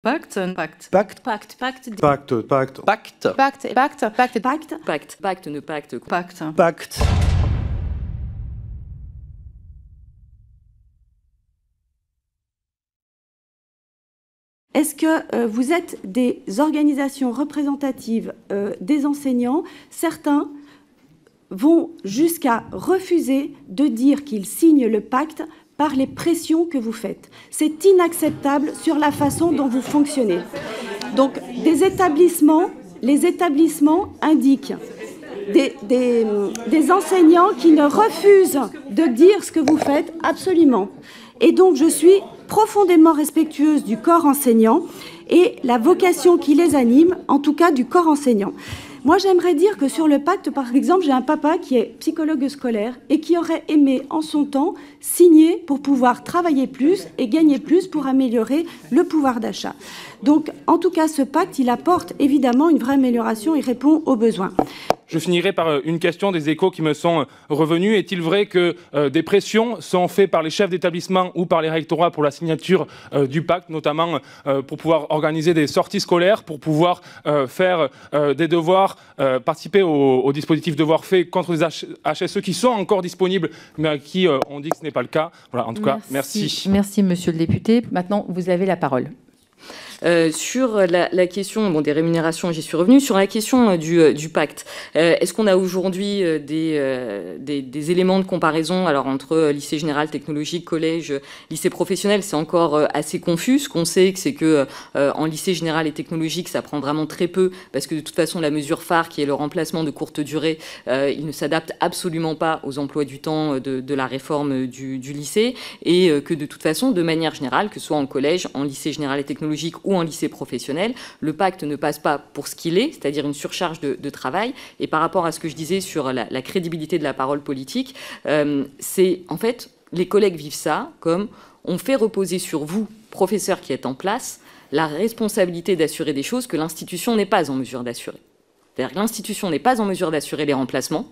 Pacte, pacte. Pacte. Pacte, pacte. Pacte. Pacte. Pacte. Pacte, pacte, pacte, Pacte. pacte, pacte, ne pacte. Pacte. Pacte. Est-ce que vous êtes des organisations représentatives des enseignants? Certains vont jusqu'à refuser de dire qu'ils signent le pacte par les pressions que vous faites. C'est inacceptable sur la façon dont vous fonctionnez. Donc, les établissements indiquent des enseignants qui ne refusent de dire ce que vous faites, absolument. Et donc, je suis profondément respectueuse du corps enseignant et la vocation qui les anime, en tout cas du corps enseignant. Moi, j'aimerais dire que sur le pacte, par exemple, j'ai un papa qui est psychologue scolaire et qui aurait aimé, en son temps, signer pour pouvoir travailler plus et gagner plus pour améliorer le pouvoir d'achat. Donc, en tout cas, ce pacte, il apporte évidemment une vraie amélioration, il répond aux besoins. Je finirai par une question des échos qui me sont revenus. Est-il vrai que des pressions sont faites par les chefs d'établissement ou par les rectorats pour la signature du pacte, notamment pour pouvoir organiser des sorties scolaires, pour pouvoir faire des devoirs, participer au dispositif devoirs faits contre les HSE qui sont encore disponibles, mais à qui on dit que ce n'est pas le cas. Voilà, en tout cas, merci. Merci, monsieur le député. Maintenant, vous avez la parole. Sur la question des rémunérations, j'y suis revenue. Sur la question du pacte, est-ce qu'on a aujourd'hui des éléments de comparaison alors entre lycée général technologique, collège, lycée professionnel? C'est encore assez confus. Ce qu'on sait, c'est que en lycée général et technologique, ça prend vraiment très peu parce que de toute façon, la mesure phare qui est le remplacement de courte durée, il ne s'adapte absolument pas aux emplois du temps de la réforme du lycée et que de toute façon, de manière générale, que ce soit en collège, en lycée général et technologique ou en lycée professionnel, le pacte ne passe pas pour ce qu'il est, c'est-à-dire une surcharge de travail. Et par rapport à ce que je disais sur la crédibilité de la parole politique, c'est en fait, les collègues vivent ça comme on fait reposer sur vous, professeurs qui êtes en place, la responsabilité d'assurer des choses que l'institution n'est pas en mesure d'assurer. C'est-à-dire que l'institution n'est pas en mesure d'assurer les remplacements,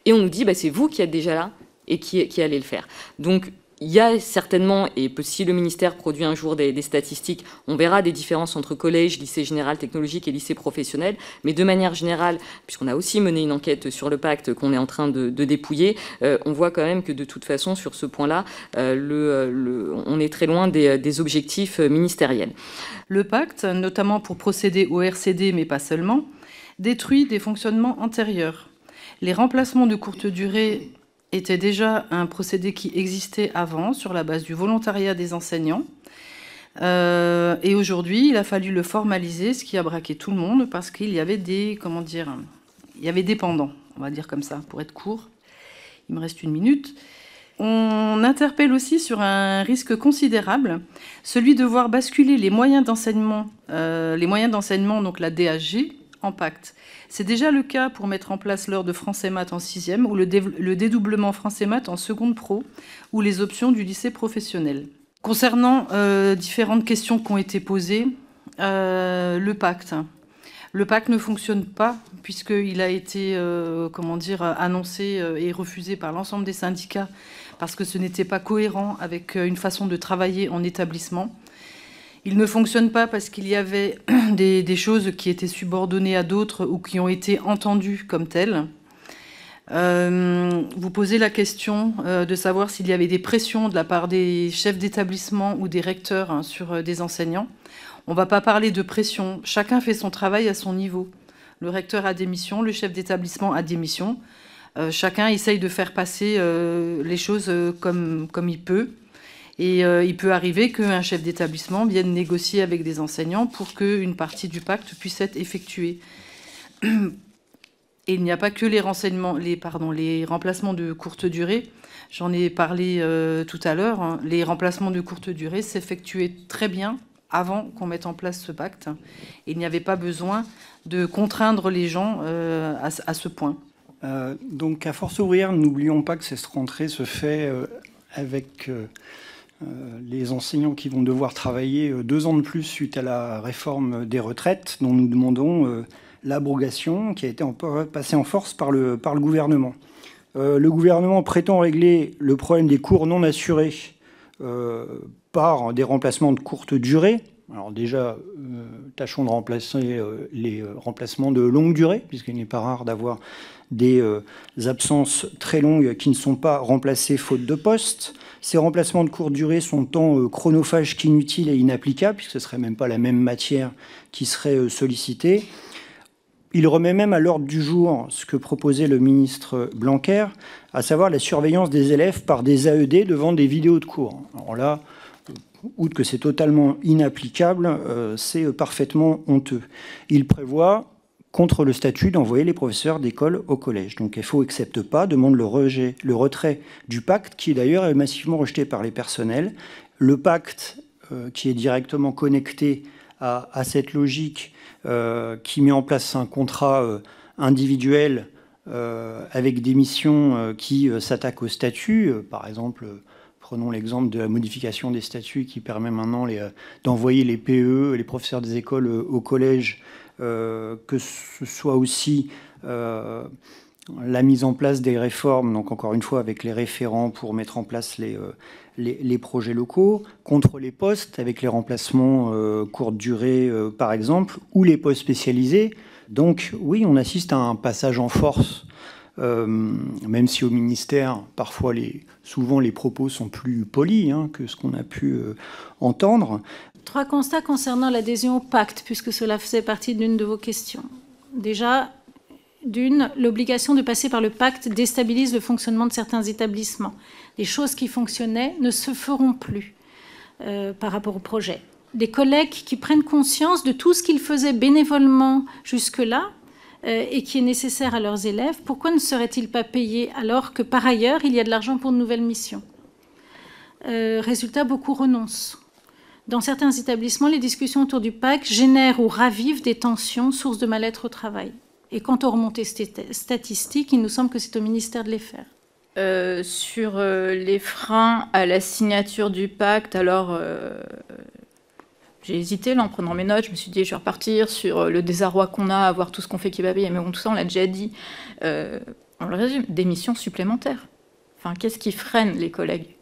et on nous dit c'est vous qui êtes déjà là et qui allez le faire. Donc, il y a certainement, et si le ministère produit un jour des statistiques, on verra des différences entre collège, lycée général technologique et lycée professionnel. Mais de manière générale, puisqu'on a aussi mené une enquête sur le pacte qu'on est en train de dépouiller, on voit quand même que de toute façon, sur ce point-là, on est très loin des objectifs ministériels. Le pacte, notamment pour procéder au RCD, mais pas seulement, détruit des fonctionnements antérieurs. Les remplacements de courte durée était déjà un procédé qui existait avant sur la base du volontariat des enseignants. Et aujourd'hui, il a fallu le formaliser, ce qui a braqué tout le monde parce qu'il y avait il y avait des pendants, on va dire comme ça, pour être court. Il me reste 1 minute. On interpelle aussi sur un risque considérable, celui de voir basculer les moyens d'enseignement, donc la DHG, en pacte. C'est déjà le cas pour mettre en place l'heure de français maths en 6e ou le dédoublement français maths en seconde pro ou les options du lycée professionnel. Concernant différentes questions qui ont été posées, le pacte. Le pacte ne fonctionne pas puisqu'il a été annoncé et refusé par l'ensemble des syndicats parce que ce n'était pas cohérent avec une façon de travailler en établissement. Il ne fonctionne pas parce qu'il y avait des choses qui étaient subordonnées à d'autres ou qui ont été entendues comme telles. Vous posez la question de savoir s'il y avait des pressions de la part des chefs d'établissement ou des recteurs sur des enseignants. On ne va pas parler de pression. Chacun fait son travail à son niveau. Le recteur a des missions, le chef d'établissement a des missions. Chacun essaye de faire passer les choses comme il peut. Et il peut arriver qu'un chef d'établissement vienne négocier avec des enseignants pour qu'une partie du pacte puisse être effectuée. Et il n'y a pas que les remplacements de courte durée. J'en ai parlé tout à l'heure. Les remplacements de courte durée s'effectuaient très bien avant qu'on mette en place ce pacte. Et il n'y avait pas besoin de contraindre les gens à ce point. Donc, à Force ouvrière, n'oublions pas que cette rentrée se fait avec les enseignants qui vont devoir travailler 2 ans de plus suite à la réforme des retraites, dont nous demandons l'abrogation, qui a été passée en force par le gouvernement. Le gouvernement prétend régler le problème des cours non assurés par des remplacements de courte durée, Alors déjà, tâchons de remplacer les remplacements de longue durée, puisqu'il n'est pas rare d'avoir des absences très longues qui ne sont pas remplacées faute de poste. Ces remplacements de courte durée sont tant chronophages qu'inutiles et inapplicables, puisque ce ne serait même pas la même matière qui serait sollicitée. Il remet même à l'ordre du jour ce que proposait le ministre Blanquer, à savoir la surveillance des élèves par des AED devant des vidéos de cours. Alors là, outre que c'est totalement inapplicable, c'est parfaitement honteux. Il prévoit, contre le statut, d'envoyer les professeurs d'école au collège. Donc FO n'accepte pas, demande le retrait du pacte, qui d'ailleurs est massivement rejeté par les personnels. Le pacte, qui est directement connecté à cette logique, qui met en place un contrat individuel avec des missions qui s'attaquent au statut. Par exemple, prenons l'exemple de la modification des statuts qui permet maintenant d'envoyer les PE, les professeurs des écoles au collège, que ce soit aussi la mise en place des réformes, donc encore une fois avec les référents pour mettre en place les projets locaux, contre les postes avec les remplacements courte durée par exemple, ou les postes spécialisés. Donc oui, on assiste à un passage en force, même si au ministère, parfois souvent les propos sont plus polis que ce qu'on a pu entendre. 3 constats concernant l'adhésion au pacte, puisque cela faisait partie d'une de vos questions. Déjà, l'obligation de passer par le pacte déstabilise le fonctionnement de certains établissements. Les choses qui fonctionnaient ne se feront plus par rapport au projet. Des collègues qui prennent conscience de tout ce qu'ils faisaient bénévolement jusque-là et qui est nécessaire à leurs élèves, pourquoi ne seraient-ils pas payés alors que par ailleurs, il y a de l'argent pour de nouvelles missions? Résultat, beaucoup renoncent. Dans certains établissements, les discussions autour du pacte génèrent ou ravivent des tensions, sources de mal-être au travail. Et quant aux remontées statistiques, il nous semble que c'est au ministère de les faire. Sur les freins à la signature du pacte, alors j'ai hésité là en prenant mes notes, je me suis dit je vais repartir sur le désarroi qu'on a à voir tout ce qu'on fait qui va payer, mais bon tout ça on l'a déjà dit. On le résume, des missions supplémentaires. Enfin, qu'est-ce qui freine les collègues?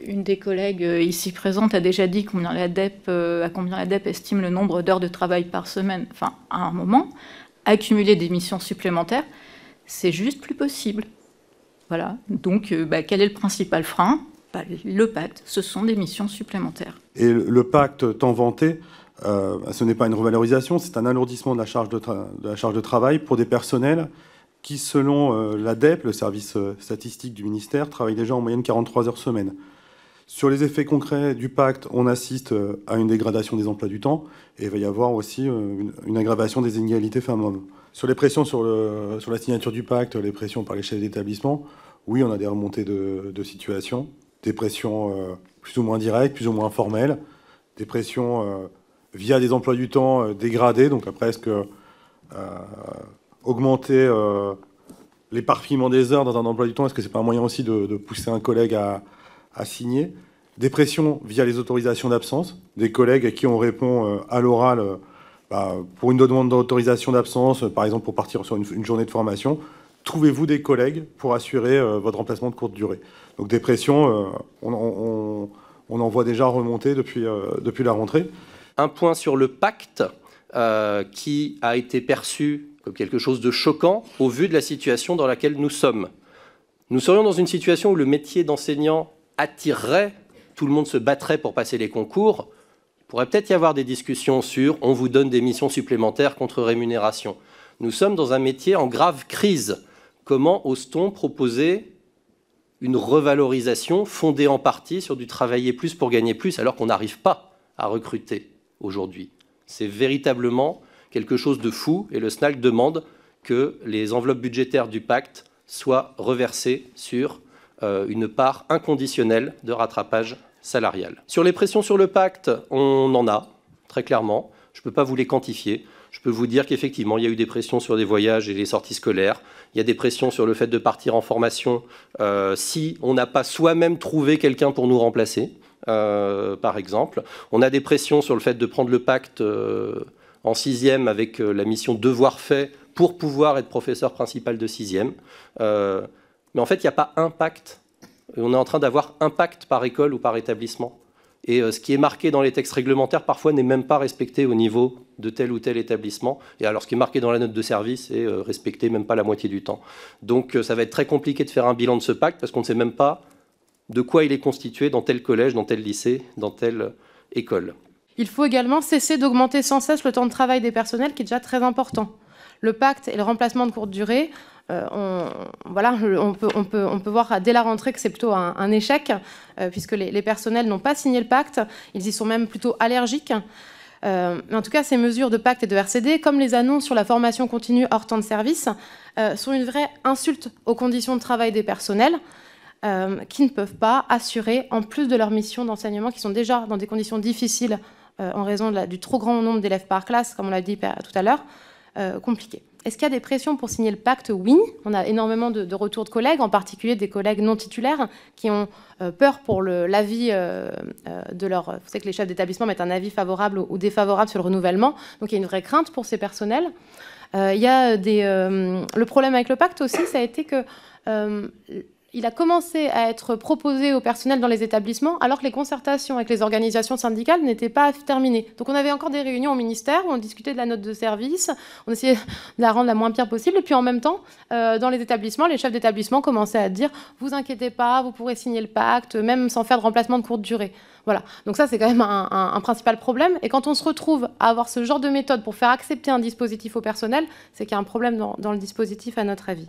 Une des collègues ici présente a déjà dit à combien l'ADEP estime le nombre d'heures de travail par semaine. Enfin, à un moment, accumuler des missions supplémentaires, c'est juste plus possible. Voilà. Donc, quel est le principal frein? Le pacte, ce sont des missions supplémentaires. Et le pacte tant vanté, ce n'est pas une revalorisation, c'est un alourdissement de la charge de travail pour des personnels qui, selon l'ADEP, le service statistique du ministère, travaillent déjà en moyenne 43 heures semaine. Sur les effets concrets du pacte, on assiste à une dégradation des emplois du temps et il va y avoir aussi une aggravation des inégalités femmes-hommes. Sur les pressions sur la signature du pacte, les pressions par les chefs d'établissement, oui, on a des remontées de situation, des pressions plus ou moins directes, plus ou moins formelles, des pressions via des emplois du temps dégradés, donc à presque augmenter l'éparpillement des heures dans un emploi du temps. Est-ce que ce n'est pas un moyen aussi de pousser un collègue à signer? Des pressions via les autorisations d'absence, des collègues à qui on répond à l'oral pour une demande d'autorisation d'absence, par exemple pour partir sur une journée de formation. Trouvez-vous des collègues pour assurer votre remplacement de courte durée? Donc des pressions, on en voit déjà remonter depuis la rentrée. Un point sur le pacte qui a été perçu comme quelque chose de choquant au vu de la situation dans laquelle nous sommes. Nous serions dans une situation où le métier d'enseignant attirerait, tout le monde se battrait pour passer les concours. Il pourrait peut-être y avoir des discussions sur « on vous donne des missions supplémentaires contre rémunération ». Nous sommes dans un métier en grave crise. Comment ose-t-on proposer une revalorisation fondée en partie sur du travailler plus pour gagner plus alors qu'on n'arrive pas à recruter aujourd'hui? C'est véritablement quelque chose de fou et le SNALC demande que les enveloppes budgétaires du pacte soient reversées sur une part inconditionnelle de rattrapage salarial. Sur les pressions sur le pacte, on en a, très clairement. Je ne peux pas vous les quantifier. Je peux vous dire qu'effectivement, il y a eu des pressions sur des voyages et les sorties scolaires. Il y a des pressions sur le fait de partir en formation si on n'a pas soi-même trouvé quelqu'un pour nous remplacer, par exemple. On a des pressions sur le fait de prendre le pacte en 6e avec la mission devoir fait pour pouvoir être professeur principal de 6e. Mais en fait, il n'y a pas un pacte. On est en train d'avoir un pacte par école ou par établissement. Et ce qui est marqué dans les textes réglementaires, parfois, n'est même pas respecté au niveau de tel ou tel établissement. Et alors, ce qui est marqué dans la note de service est respecté même pas la moitié du temps. Donc, ça va être très compliqué de faire un bilan de ce pacte parce qu'on ne sait même pas de quoi il est constitué dans tel collège, dans tel lycée, dans telle école. Il faut également cesser d'augmenter sans cesse le temps de travail des personnels, qui est déjà très important. Le pacte et le remplacement de courte durée, on peut voir dès la rentrée que c'est plutôt un échec, puisque les personnels n'ont pas signé le pacte, ils y sont même plutôt allergiques. Mais en tout cas, ces mesures de pacte et de RCD, comme les annonces sur la formation continue hors temps de service, sont une vraie insulte aux conditions de travail des personnels, qui ne peuvent pas assurer, en plus de leur mission d'enseignement, qui sont déjà dans des conditions difficiles en raison du trop grand nombre d'élèves par classe, comme on l'a dit tout à l'heure, compliquées. Est-ce qu'il y a des pressions pour signer le pacte? Oui. On a énormément de retours de collègues, en particulier des collègues non titulaires, qui ont peur pour l'avis de leur... Vous savez que les chefs d'établissement mettent un avis favorable ou défavorable sur le renouvellement. Donc il y a une vraie crainte pour ces personnels. Il y a le problème avec le pacte aussi, ça a été que... il a commencé à être proposé au personnel dans les établissements alors que les concertations avec les organisations syndicales n'étaient pas terminées. Donc on avait encore des réunions au ministère où on discutait de la note de service, on essayait de la rendre la moins pire possible, et puis en même temps, dans les établissements, les chefs d'établissement commençaient à dire « vous inquiétez pas, vous pourrez signer le pacte, même sans faire de remplacement de courte durée ». Voilà. Donc ça, c'est quand même un principal problème. Et quand on se retrouve à avoir ce genre de méthode pour faire accepter un dispositif au personnel, c'est qu'il y a un problème dans le dispositif, à notre avis.